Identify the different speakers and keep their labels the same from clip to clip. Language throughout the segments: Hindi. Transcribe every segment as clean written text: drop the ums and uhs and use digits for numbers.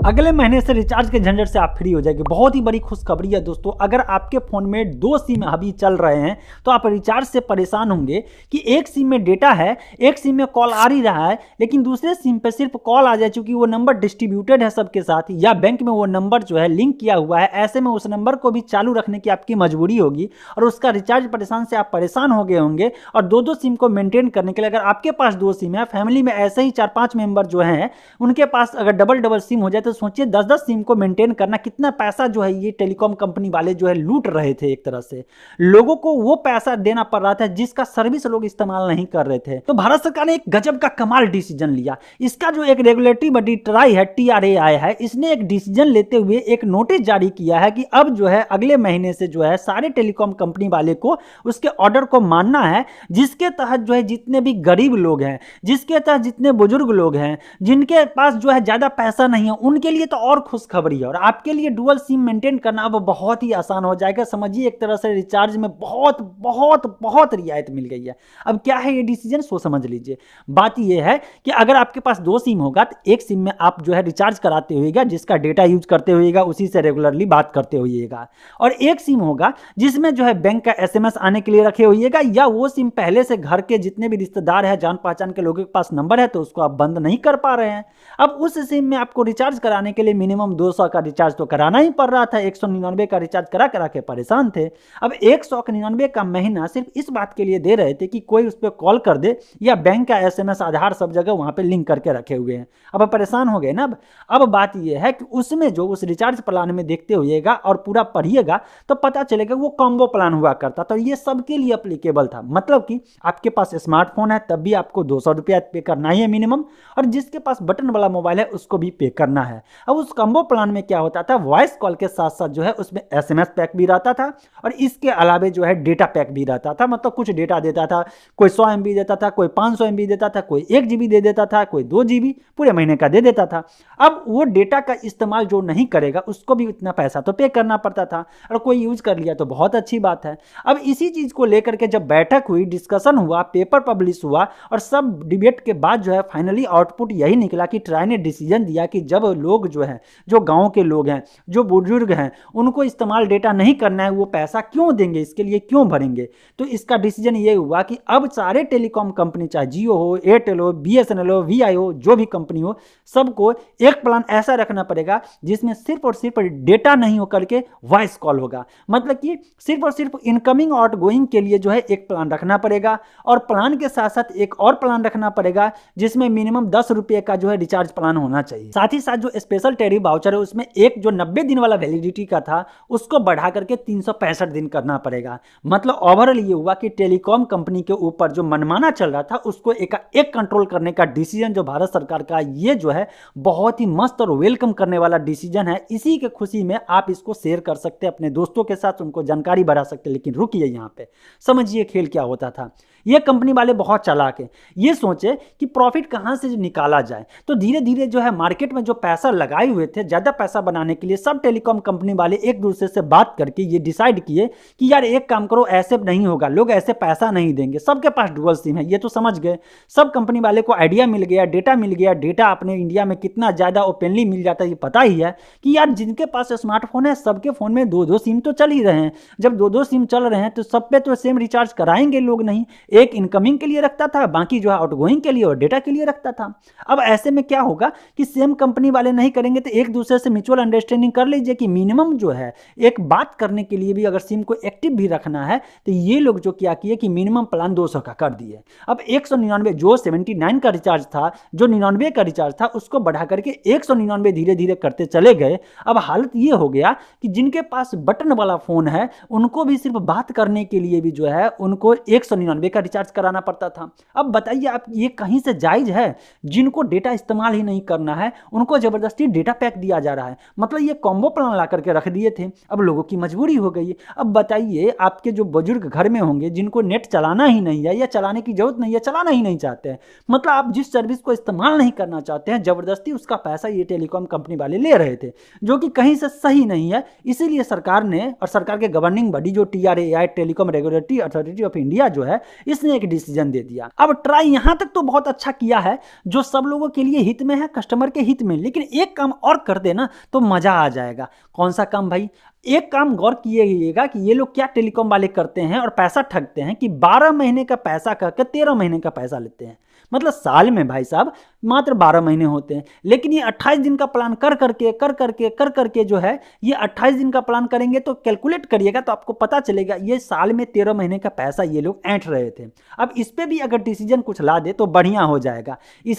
Speaker 1: अगले महीने से रिचार्ज के झंझट से आप फ्री हो जाएंगे। बहुत ही बड़ी खुशखबरी है दोस्तों। अगर आपके फ़ोन में 2 सिम अभी चल रहे हैं तो आप रिचार्ज से परेशान होंगे कि एक सिम में डेटा है, एक सिम में कॉल आ ही रहा है, लेकिन दूसरे सिम पे सिर्फ कॉल आ जाए चूंकि वो नंबर डिस्ट्रीब्यूटेड है सबके साथ, या बैंक में वो नंबर जो है लिंक किया हुआ है। ऐसे में उस नंबर को भी चालू रखने की आपकी मजबूरी होगी और उसका रिचार्ज परेशान से आप परेशान हो गए होंगे। और 2-2 सिम को मेंटेन करने के लिए अगर आपके पास 2 सिम है, फैमिली में ऐसे ही 4-5 मेंबर जो हैं उनके पास अगर डबल सिम हो जाए तो सोचिए 10-10 सिम को मेंटेन करना कितना पैसा जो है ये टेलीकॉम कंपनी वाले जो है लूट रहे थे। एक तरह से लोगों को वो पैसा देना पड़ रहा था जिसका सर्विस लोग इस्तेमाल नहीं कर रहे थे। तो भारत सरकार ने एक गजब का कमाल डिसीजन लिया। इसका जो एक रेगुलेटरी बॉडी ट्राई है, TRAI है, इसने एक डिसीजन लेते हुए एक नोटिस जारी किया है कि अब जो है अगले महीने से जो है सारे टेलीकॉम कंपनी वाले को उसके ऑर्डर को मानना है, जिसके तहत जो है जितने भी गरीब लोग हैं, जिसके तहत जितने बुजुर्ग लोग हैं, जिनके पास जो है ज्यादा पैसा नहीं है, उनके लिए तो और खुशखबरी है। और आपके लिए डुअल सिम मेंटेन करना अब बहुत ही आसान हो जाएगा। समझिए एक तरह से रिचार्ज में बहुत बहुत बहुत रियायत मिल गई है। अब क्या है ये डिसीजन, सो समझ लीजिए। बात ये है कि अगर आपके पास 2 सिम होगा तो एक सिम में आप जो है रिचार्ज कराते होइएगा, जिसका डेटा यूज करते होइएगा, उसी से रेगुलरली बात करते होइएगा। और एक सिम होगा जिसमें जो है बैंक का SMS आने के लिए रखे होइएगा, या वो सिम पहले से घर के जितने भी रिश्तेदार है, जान पहचान के लोगों के पास नंबर है तो उसको आप बंद नहीं कर पा रहे हैं। अब उस सिम में आपको रिचार्ज कराने के लिए मिनिमम 200 का रिचार्ज तो कराना ही पड़ रहा था। 199 का रिचार्ज करा के परेशान थे। अब 199 का महीना सिर्फ इस बात के लिए दे रहे थे कि कोई उस पर कॉल कर दे या बैंक का SMS आधार सब जगह वहां पे लिंक करके रखे हुए हैं। अब परेशान हो गए ना। अब बात यह है कि उसमें जो उस रिचार्ज प्लान में देखते होइएगा और पूरा पढ़िएगा तो पता चलेगा वो कॉम्बो प्लान हुआ करता। तो ये सबके लिए अप्लीकेबल था। मतलब कि आपके पास स्मार्टफोन है तब भी आपको 200 रुपया पे करना ही है मिनिमम, और जिसके पास बटन वाला मोबाइल है उसको भी पे करना है। अब उस कॉम्बो प्लान में क्या होता था, वॉइस कॉल के साथ साथ जो है उसमें SMS पैक भी रहता था और इसके अलावे जो है डेटा पैक भी रहता था। मतलब कुछ डेटा देता था, कोई 100 MB देता था, कोई 500 MB देता था, कोई 1 GB दे देता था, कोई 2 GB पूरे महीने का दे देता था। अब वो डेटा का इस्तेमाल जो नहीं करेगा उसको भी इतना पैसा तो पे करना पड़ता था, और कोई यूज कर लिया तो बहुत अच्छी बात है। अब इसी चीज को लेकर के जब बैठक हुई, डिस्कशन हुआ, पेपर पब्लिश हुआ और सब डिबेट के बाद जो है फाइनली आउटपुट यही निकला कि ट्राई ने डिसीजन दिया कि जब लोग जो है, जो गांव के लोग हैं, जो बुजुर्ग हैं, उनको इस्तेमाल डेटा नहीं करना है, वो पैसा क्यों देंगे, इसके लिए क्यों भरेंगे। तो इसका डिसीजन ये हुआ कि अब सारे टेलीकॉम कंपनी, चाहे जियो हो, एयरटेल हो, BSNL हो, VI हो, जो भी कंपनी हो, सबको एक प्लान ऐसा रखना पड़ेगा जिसमें सिर्फ और सिर्फ डेटा नहीं होकर के वॉइस कॉल होगा। मतलब कि सिर्फ और सिर्फ इनकमिंग आउटगोइंग के लिए जो है एक प्लान रखना पड़ेगा, और प्लान के साथ साथ एक और प्लान रखना पड़ेगा जिसमें मिनिमम 10 रुपए का जो है रिचार्ज प्लान होना चाहिए। साथ ही साथ जो स्पेशल टेरी वाउचर है उसमें एक जो 90 दिन वाला वैलिडिटी का था उसको बढ़ा करके 365 दिन करना पड़ेगा। मतलब ओवरऑल ये हुआ कि टेलीकॉम कंपनी के ऊपर जो मनमाना चल रहा था उसको एक कंट्रोल करने का डिसीजन जो भारत सरकार का, ये जो है बहुत ही मस्त और वेलकम करने वाला डिसीजन है। इसी के खुशी में आप इसको शेयर कर सकते हैं अपने दोस्तों के साथ, उनको जानकारी बढ़ा सकते हैं। लेकिन रुकिए, यहाँ पे समझिए खेल क्या होता था। ये कंपनी वाले बहुत चालाक हैं। ये सोचे कि प्रॉफिट कहां से निकाला जाए, तो धीरे धीरे जो है मार्केट में जो पैसा लगाए हुए थे ज्यादा पैसा बनाने के लिए, सब टेलीकॉम कंपनी वाले एक दूसरे से बात करके ये डिसाइड किए कि यार एक काम करो, ऐसे नहीं होगा, लोग ऐसे पैसा नहीं देंगे। सबके पास डुअल सिम है, ये तो समझ गए। सब कंपनी वाले को आइडिया मिल गया, डेटा मिल गया। डेटा अपने इंडिया में कितना ज्यादा ओपनली मिल जाता है ये पता ही है कि यार जिनके पास स्मार्टफोन है सबके फोन में 2-2 सिम तो चल ही रहे हैं। जब 2-2 सिम चल रहे हैं तो सब पे तो सेम रिचार्ज कराएंगे लोग नहीं। एक इनकमिंग के लिए रखता था, बाकी जो है आउटगोइंग के लिए और डेटा के लिए रखता था। अब ऐसे में क्या होगा कि सेम कंपनी वाले नहीं करेंगे तो एक दूसरे से म्यूचुअल अंडरस्टैंडिंग कर लीजिए कि मिनिमम जो है एक बात करने के लिए भी अगर सिम को एक्टिव भी रखना है तो ये लोग जो क्या किए कि मिनिमम प्लान 200 का कर दिए। अब 199 जो 79 का रिचार्ज था, जो 99 का रिचार्ज था, उसको बढ़ा करके 199 धीरे धीरे करते चले गए। अब हालत ये हो गया कि जिनके पास बटन वाला फोन है उनको भी सिर्फ बात करने के लिए भी जो है उनको 199 का रिचार्ज कराना पड़ता था। अब बताइए आप, ये कहीं से जायज है? जिनको डेटा इस्तेमाल ही नहीं करना है उनको जबरदस्ती डेटा पैक दिया जा रहा है। मतलब ये कॉम्बो प्लान ला करके रख दिए थे। अब लोगों की मजबूरी हो गई। अब बताइए आपके जो बुजुर्ग घर में होंगे जिनको नेट चलाना ही नहीं है या चलाने की जरूरत नहीं है, चलाना ही नहीं चाहते हैं, मतलब आप जिस सर्विस को इस्तेमाल नहीं करना चाहते हैं, जबरदस्ती उसका पैसा ये टेलीकॉम कंपनी वाले ले रहे थे, जो कि कहीं से सही नहीं है। इसीलिए सरकार ने और सरकार के गवर्निंग बॉडी जो TRAI, telecom regulatory authority of India जो है, इसने एक डिसीजन दे दिया। अब ट्राई यहां तक तो बहुत अच्छा किया है, जो सब लोगों के लिए हित में है, कस्टमर के हित में, लेकिन एक काम और कर देना तो मजा आ जाएगा। कौन सा काम भाई? एक काम गौर कीजिएगा कि ये लोग क्या टेलीकॉम वाले करते हैं और पैसा ठगते हैं कि 12 महीने का पैसा कहकर 13 महीने का पैसा लेते हैं। मतलब साल में भाई साहब मात्र 12 महीने होते हैं, लेकिन ये 28 दिन का प्लान कर करके जो है, ये 28 दिन का प्लान करेंगे तो कैलकुलेट करिएगा तो आपको पता चलेगा ये साल में 13 महीने का पैसा ये लोग ऐंठ रहे थे। अब इस पे भी अगर डिसीजन कुछ ला दे तो बढ़िया हो जाएगा।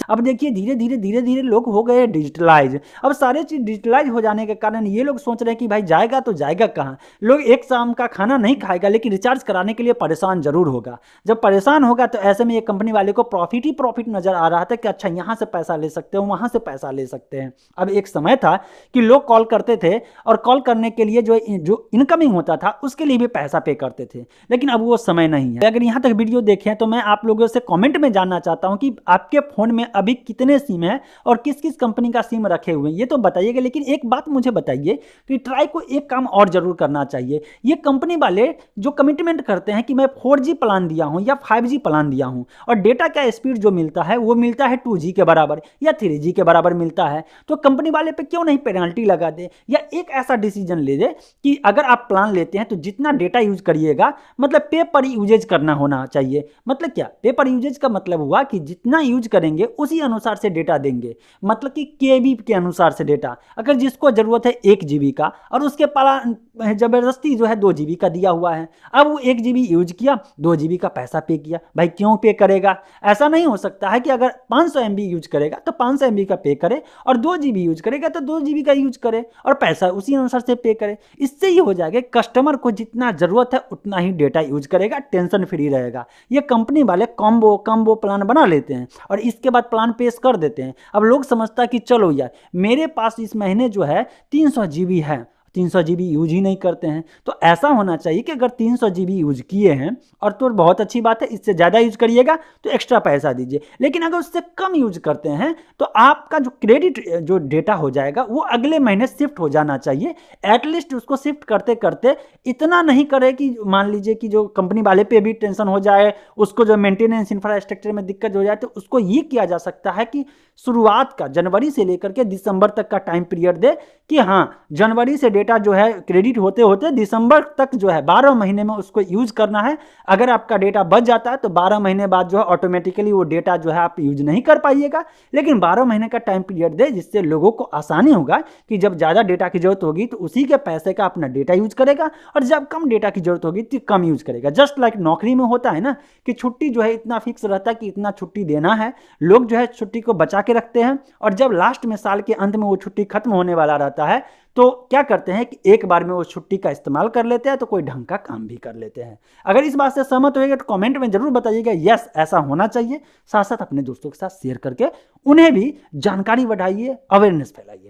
Speaker 1: अब देखिए धीरे धीरे लोग हो गए डिजिटलाइज। अब सारे चीज डिजिटलाइज हो जाने के कारण ये लोग सोच रहे हैं कि भाई जाएगा तो जाएगा कहाँ। लोग एक शाम का खाना नहीं खाएगा, लेकिन रिचार्ज कराने के लिए परेशान जरूर होगा। जब परेशान होगा तो ऐसे में ये कंपनी वाले को प्रॉफिट ही प्रॉफिट नजर आ रहा था कि अच्छा यहाँ से पैसा ले सकते हो, वहां से पैसा ले सकते हैं। अब एक समय था कि लोग कॉल करते थे और कॉल करने के लिए जो इनकमिंग होता था उसके लिए भी पैसा पे करते थे, लेकिन अब वो समय नहीं है। अगर यहाँ तक वीडियो देखें तो मैं आप लोगों से कमेंट में जानना चाहता हूं कि आपके फोन में अभी कितने सिम है और किस किस कंपनी का सिम रखे हुए हैं, ये तो बताइएगा। लेकिन एक बात मुझे बताइए कि ट्राई को एक काम और जरूर करना चाहिए। ये कंपनी वाले जो कमिटमेंट करते हैं कि मैं 4G प्लान दिया हूं या 5G प्लान दिया हूं और डेटा का स्पीड जो मिलता है वो मिलता है 2G के बराबर या 3G के बराबर मिलता है, तो कंपनी वाले पे क्यों नहीं पेनल्टी लगा दे या एक ऐसा डिसीजन ले दे कि अगर आप प्लान लेते हैं तो जितना डेटा यूज करिएगा, मतलब पे पर यूजेज करना होना चाहिए। मतलब क्या? पे पर यूजेज का मतलब हुआ कि जितना यूज करेंगे उसी अनुसार से डेटा देंगे, मतलब कि केबी के अनुसार से डेटा। अगर जिसको जरूरत है 1 GB का और उसके प्लान जबरदस्ती जो है 2 GB का दिया हुआ है, अब वो 1 GB यूज किया, 2 GB का पैसा पे किया, भाई क्यों पे करेगा? ऐसा नहीं हो सकता है कि अगर 500 MB यूज करेगा तो 500 MB का पे करे और 2 GB यूज करेगा तो 2 GB का यूज करे और पैसा उसी अनुसार से पे करे। इससे ही हो जाएगा कस्टमर को जितना जरूरत है उतना ही डेटा यूज करेगा, टेंशन फ्री रहेगा। ये कंपनी वाले कॉम्बो प्लान बना लेते हैं और इसके बाद प्लान पेश कर देते हैं। अब लोग समझता है कि चलो यार मेरे पास इस महीने जो है 300 GB है, 300 GB यूज ही नहीं करते हैं, तो ऐसा होना चाहिए कि अगर 300 GB यूज किए हैं और तो बहुत अच्छी बात है, इससे ज़्यादा यूज करिएगा तो एक्स्ट्रा पैसा दीजिए। लेकिन अगर उससे कम यूज करते हैं तो आपका जो क्रेडिट जो डेटा हो जाएगा वो अगले महीने शिफ्ट हो जाना चाहिए। एटलीस्ट उसको शिफ्ट करते करते इतना नहीं करे कि मान लीजिए कि जो कंपनी वाले पे भी टेंशन हो जाए, उसको जो मेंटेनेंस इंफ्रास्ट्रक्चर में दिक्कत हो जाए, तो उसको ये किया जा सकता है कि शुरुआत का जनवरी से लेकर के दिसंबर तक का टाइम पीरियड दे कि हाँ जनवरी से डेटा जो है क्रेडिट होते होते दिसंबर तक जो है 12 महीने में उसको यूज करना है। अगर आपका डेटा बच जाता है तो 12 महीने बाद जो है ऑटोमेटिकली वो डेटा जो है आप यूज नहीं कर पाइएगा, लेकिन 12 महीने का टाइम पीरियड दे जिससे लोगों को आसानी होगा कि जब ज़्यादा डेटा की जरूरत होगी तो उसी के पैसे का अपना डेटा यूज करेगा और जब कम डेटा की जरूरत होगी तो कम यूज करेगा। जस्ट लाइक नौकरी में होता है ना कि छुट्टी जो है इतना फिक्स रहता है कि इतना छुट्टी देना है, लोग जो है छुट्टी को बचा के रखते हैं और जब लास्ट में साल के अंत में वो छुट्टी खत्म होने वाला रहता है तो क्या करते हैं कि एक बार में वो छुट्टी का इस्तेमाल कर लेते हैं, तो कोई ढंग का काम भी कर लेते हैं। अगर इस बात से सहमत होइएगा तो कमेंट में जरूर बताइएगा यस ऐसा होना चाहिए। साथ साथ अपने दोस्तों के साथ शेयर करके उन्हें भी जानकारी बढ़ाइए, अवेयरनेस फैलाइए।